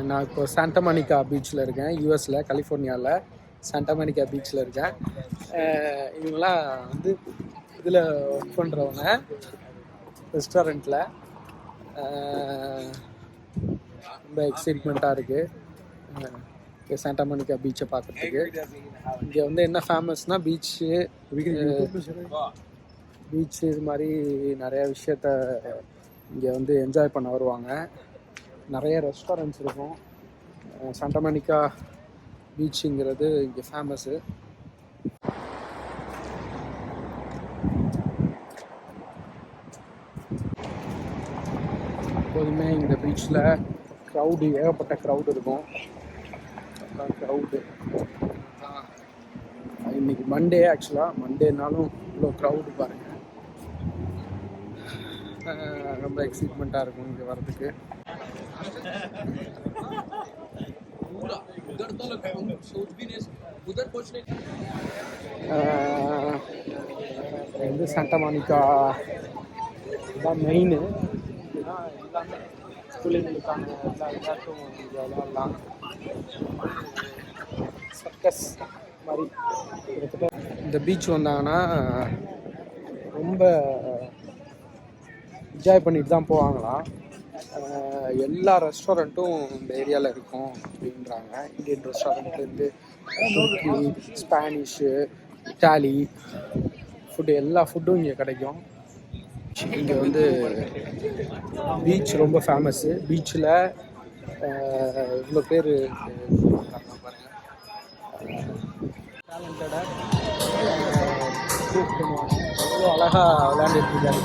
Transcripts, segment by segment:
நான் இப்போ சாண்டாமானிகா பீச்சில் இருக்கேன், யூஎஸில், கலிஃபோர்னியாவில் சாண்டாமானிகா பீச்சில் இருக்கேன். இவங்களாம் வந்து இதில் ஒர்க் பண்ணுறவங்க ரெஸ்டாரண்ட்டில். ரொம்ப எக்ஸைட்மெண்ட்டாக இருக்குது சாண்டாமானிகா பீச்சை பார்க்குறதுக்கு. இங்கே வந்து என்ன ஃபேமஸ்னால் பீச்சு இது மாதிரி நிறைய விஷயத்த இங்கே வந்து என்ஜாய் பண்ண வருவாங்க. நிறைய ரெஸ்டாரண்ட்ஸ் இருக்கும். சாண்டாமானிகா பீச்சுங்கிறது இங்கே ஃபேமஸ்ஸு. எப்போதுமே இந்த பீச்சில் ஏகப்பட்ட க்ரௌடு இருக்கும். க்ரௌடு இன்னைக்கு மண்டே, ஆக்சுவலாக மண்டேனாலும் இவ்வளோ க்ரௌடு பாருங்கள். ரொம்ப எக்ஸைட்மெண்ட்டாக இருக்கும் இங்கே வர்றதுக்கு. வந்து சாண்டாமானிகா தான் மெயின். எல்லாமே பிள்ளைங்களுக்கான எல்லா விளையாட்டும் இங்கே விளையாடலாம். சர்க்கஸ் மாதிரி இந்த பீச் வந்தாங்கன்னா ரொம்ப என்ஜாய் பண்ணிட்டு தான் போவாங்களாம். எல்லா ரெஸ்டாரண்ட்டும் இந்த ஏரியாவில் இருக்கும் அப்படின்றாங்க. இந்தியன் ரெஸ்டாரண்ட்லேருந்து துருக்கி, ஸ்பானிஷு, இட்டாலி ஃபுட்டு, எல்லா ஃபுட்டும் இங்கே கிடைக்கும். இங்கே வந்து பீச் ரொம்ப ஃபேமஸ்ஸு. பீச்சில் இவ்வளோ பேர் பாருங்கள், டேலண்டடாக ப்ரூவ் பண்ணுவாங்க. எவ்வளோ அழகாக விளையாண்டுட்டு இருக்காரு.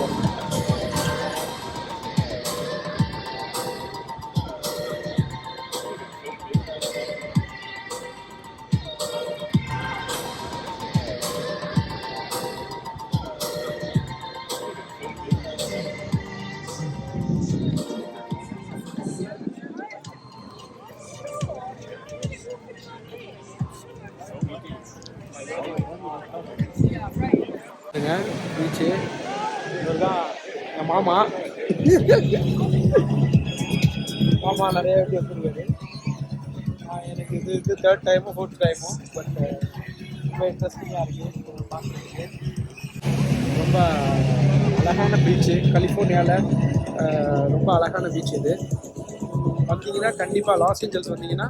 பீச்சு இவர் தான் என் மாமா. நிறைய வாட்டி வந்துருக்காரு. எனக்கு இது 3rd டைமோ 4th டைமோ. பட் ரொம்ப இன்ட்ரெஸ்டிங்காக இருக்குது பார்க்குறதுக்கு. ரொம்ப அழகான பீச்சு கலிஃபோர்னியாவில். ரொம்ப அழகான பீச் இது. வந்தீங்கன்னா கண்டிப்பாக லாஸ் ஏஞ்சல்ஸ் வந்தீங்கன்னா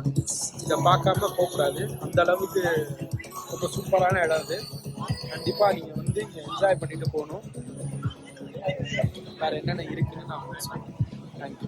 இதை பார்க்காம போகக்கூடாது. அந்த அளவுக்கு ரொம்ப சூப்பரான இடம் இது. கண்டிப்பாக நீங்கள் வந்து இங்கே என்ஜாய் பண்ணிட்டு போகணும். வேறு என்னென்ன இருக்குதுன்னு நான் உங்களுக்கு சொல்கிறேன். தேங்க்யூ.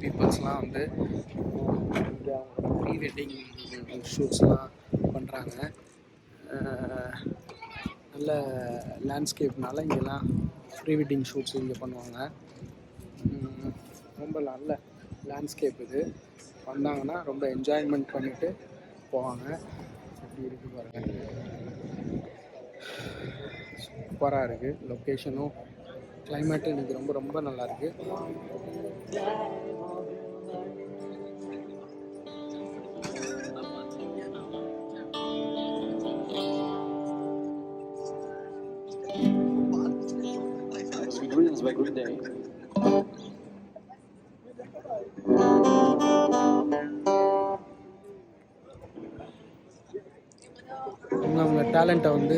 பீப்புள்ஸ்லாம் வந்து ப்ரீ வெட்டிங் ஷூட்ஸ்லாம் பண்ணுறாங்க. நல்ல லேண்ட்ஸ்கேப்னால இங்கெல்லாம் ப்ரீ வெட்டிங் ஷூட்ஸ் இங்கே பண்ணுவாங்க. ரொம்ப நல்ல லேண்ட்ஸ்கேப் இது. வந்தாங்கன்னா ரொம்ப என்ஜாய்மெண்ட் பண்ணிவிட்டு போவாங்க. எப்படி இருக்குது பாருங்கள், சூப்பராக இருக்குது. லொக்கேஷனும் கிளைமேட்டும் இன்றைக்கி ரொம்ப ரொம்ப நல்லாயிருக்கு. அவங்க டேலண்ட்டை வந்து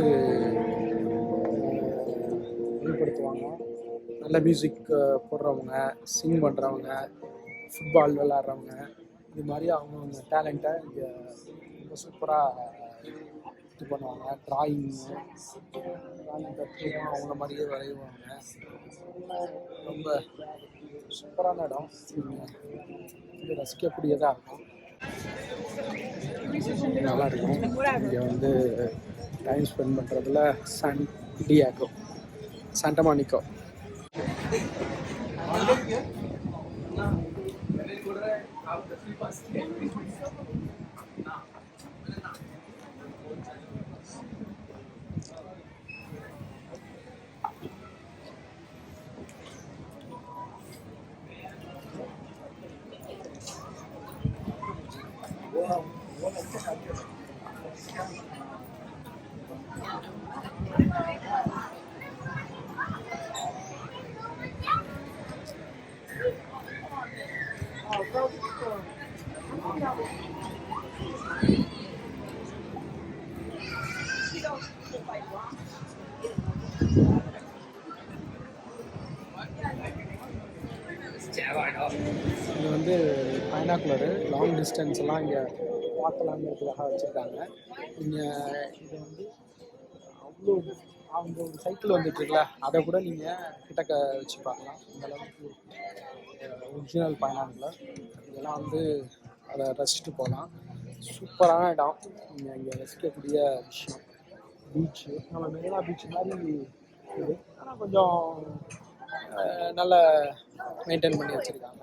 வெளிப்படுத்துவாங்க. நல்ல மியூசிக் போடுறவங்க, சிங் பண்ணுறவங்க, ஃபுட்பால் விளாட்றவங்க, இது மாதிரி அவங்க டேலண்ட்டை இங்கே ரொம்ப சூப்பராக இது பண்ணுவாங்க. ட்ராயிங் கற்று அவங்க மாதிரியே வரைவாங்க. ரொம்ப சூப்பரான இடம். இங்கே ரசிக்கக்கூடியதாக இருக்கும். நல்லாயிருக்கும். இங்கே வந்து டைம் ஸ்பெண்ட் பண்ணுறதுல சாண்டாமானிகா இது வந்து பைனாக்குலரு லாங் டிஸ்டன்ஸ் எல்லாம் இங்கே பார்க்கலாங்கிறதுக்காக வச்சுருக்காங்க. இங்கே இது வந்து அவ்வளோ அவங்க ஒரு சைக்கிள் வந்துட்டுருக்குல்ல, அதை கூட நீங்கள் கிட்டக்க வச்சு பார்க்கலாம். இந்த அளவுக்கு ஒரிஜினல் பைனாக்குலர் இதெல்லாம் வந்து அதை ரசிச்சுட்டு போகலாம். சூப்பரான இடம். நீங்கள் இங்கே ரசிக்கக்கூடிய விஷயம் பீச்சு. நம்ம மெரினா பீச் மாதிரி இது, ஆனால் கொஞ்சம் நல்ல மெயின்டைன் பண்ணி வச்சுருக்காங்க.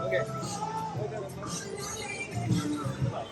Okay.